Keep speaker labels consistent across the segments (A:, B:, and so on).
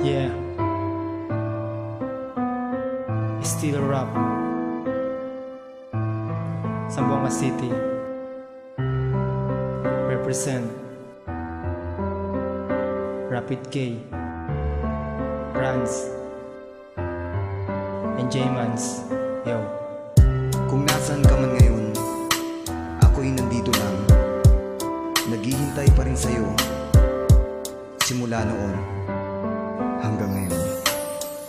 A: Yeah, still rap. Zamboanga City represent. Rapid K, Rans, and J-Mans. Yo.
B: Kung nasan ka man ngayon, ako'y nandito lang. Naghihintay pa rin sa'yo, simula noon hanggang ngayon.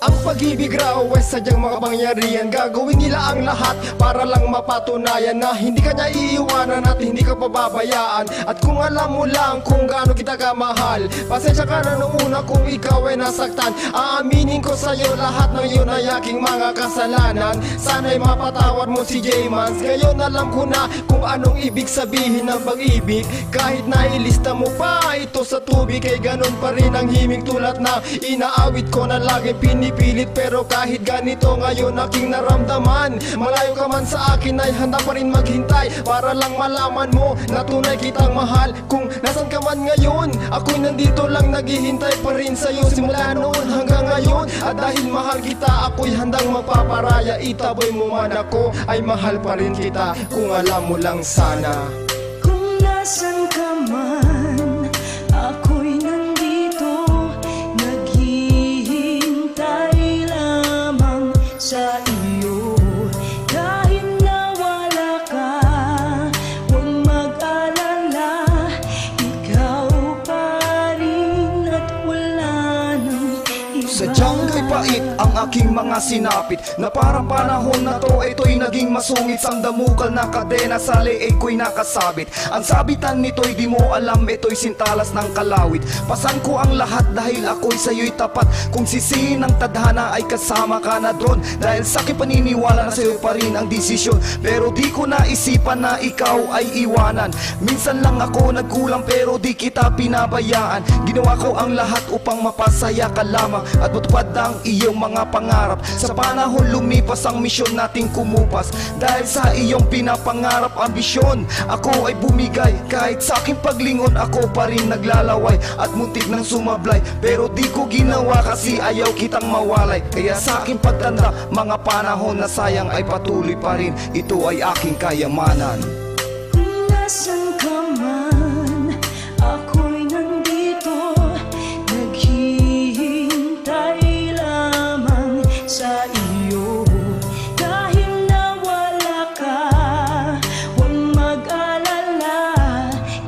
C: Ang pag-ibig raw ay sadyang makapangyarihan. Gagawin nila ang lahat para lang mapatunayan na hindi ka niya iiwanan at hindi ka pababayaan. At kung alam mo lang kung gaano kita kamahal, pasensya ka na noong una kung ikaw ay nasaktan. Aaminin ko sa'yo lahat ng iyon ay aking mga kasalanan. Sana'y mapatawad mo si J-Mans. Ngayon alam ko na kung anong ibig sabihin ng pag-ibig. Kahit na ilista mo pa ito sa tubig, kay ganun pa rin ang himig tulad na inaawit ko na lagi pinipilit. Pero kahit ganito ngayon aking naramdaman, malayo ka man sa akin ay handa pa rin maghintay para lang malaman mo na tunay kitang mahal. Kung nasan ka man ngayon, ako'y nandito lang naghihintay pa rin sa'yo simula noon hanggang ngayon. At dahil mahal kita, ako'y handang magpaparaya. Itaboy mo man ako, ay mahal pa rin kita kung alam mo lang sana.
D: Kung nasan ka man, ako'y nandito, naghihintay lamang sa iyo. Kahit nawala ka, huwag mag-alala, ikaw pa rin at wala nang iba.
B: Sadyang kay pait ang aking mga sinapit, na parang panahon na to ito'y naging masungit. Sang damukal na kadena sa leeg ko'y nakasabit. Ang sabitan nito'y di mo alam, ito'y sintalas ng kalawit. Pasan ko ang lahat dahil ako'y sa'yo'y tapat. Kung sisihin ng tadhana ay kasama ka na doon, dahil sa aking paniniwala na sa'yo pa rin ang desisyon. Pero di ko naisipan na ikaw ay iwanan. Minsan lang ako nagkulang pero di kita pinabayaan. Ginawa ko ang lahat upang mapasaya ka lamang at matupad ang iyong mga pangarap. Sa panahon lumipas ang misyon nating kumupas, dahil sa iyong pinapangarap ambisyon, ako ay bumigay. Kahit sa aking paglingon ako pa rin naglalaway at muntik nang sumablay, pero di ko ginawa kasi ayaw kitang mawalay. Kaya sa aking pagtanda, mga panahon na sayang ay patuloy pa rin. Ito ay aking kayamanan.
D: Kung nasan ka man, ako'y nandito, naghihintay lamang sa iyo. Kahit nawala ka, huwag mag-alala,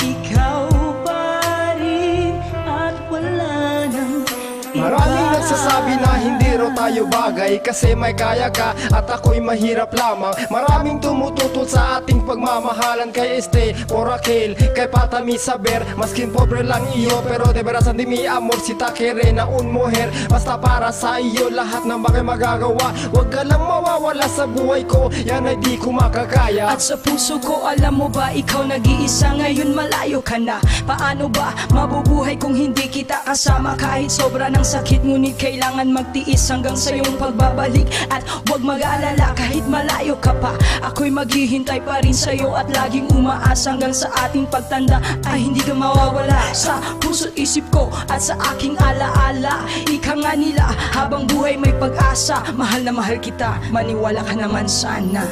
D: ikaw pa rin at wala nang iba.
C: Maraming nagsasabi na hindi raw tayo bagay kasi may kaya ka at ako'y mahirap lamang. Maraming tumututol sa ating pagmamahalan, kay Este, por aquel, kay Patami saber. Maskin pobre lang iyo pero de veras di mi amor, si ta quiere na un mujer. Basta para sa iyo lahat ng bagay magagawa. Huwag ka lang mawawala sa buhay ko, yan ay di ko makakaya.
D: At sa puso ko, alam mo ba, ikaw nag-iisa. Ngayon malayo ka na, paano ba mabubuhay kung hindi kita kasama? Kahit sobra ng sakit, ngunit kailangan magtiis hanggang sa iyong pagbabalik. At huwag mag-alala kahit malayo ka pa, ako'y maghihintay pa rin sa'yo at laging umaasa hanggang sa ating pagtanda ay hindi ka mawawala sa puso't isip ko at sa aking alaala. Ika nga nila, habang buhay may pag-asa. Mahal na mahal kita, maniwala ka naman sana.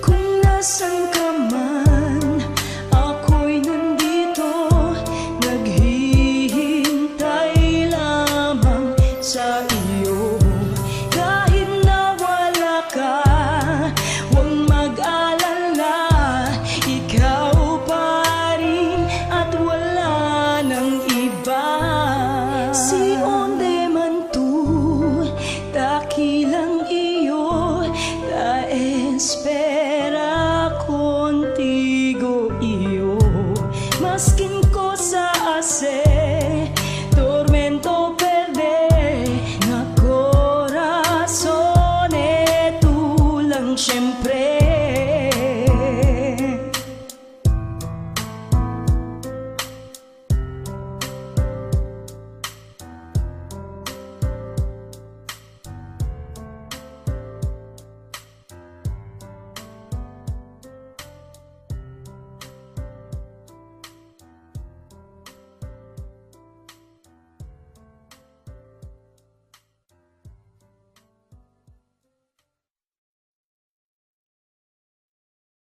D: Kung nasan ka man, ako'y nandito, naghihintay lamang sa iyo. Kahit nawala ka, huwag mag-alala, ikaw pa rin at wala nang iba. Si onde man tu, dakilang iyo, la espera contigo iyo. Maskin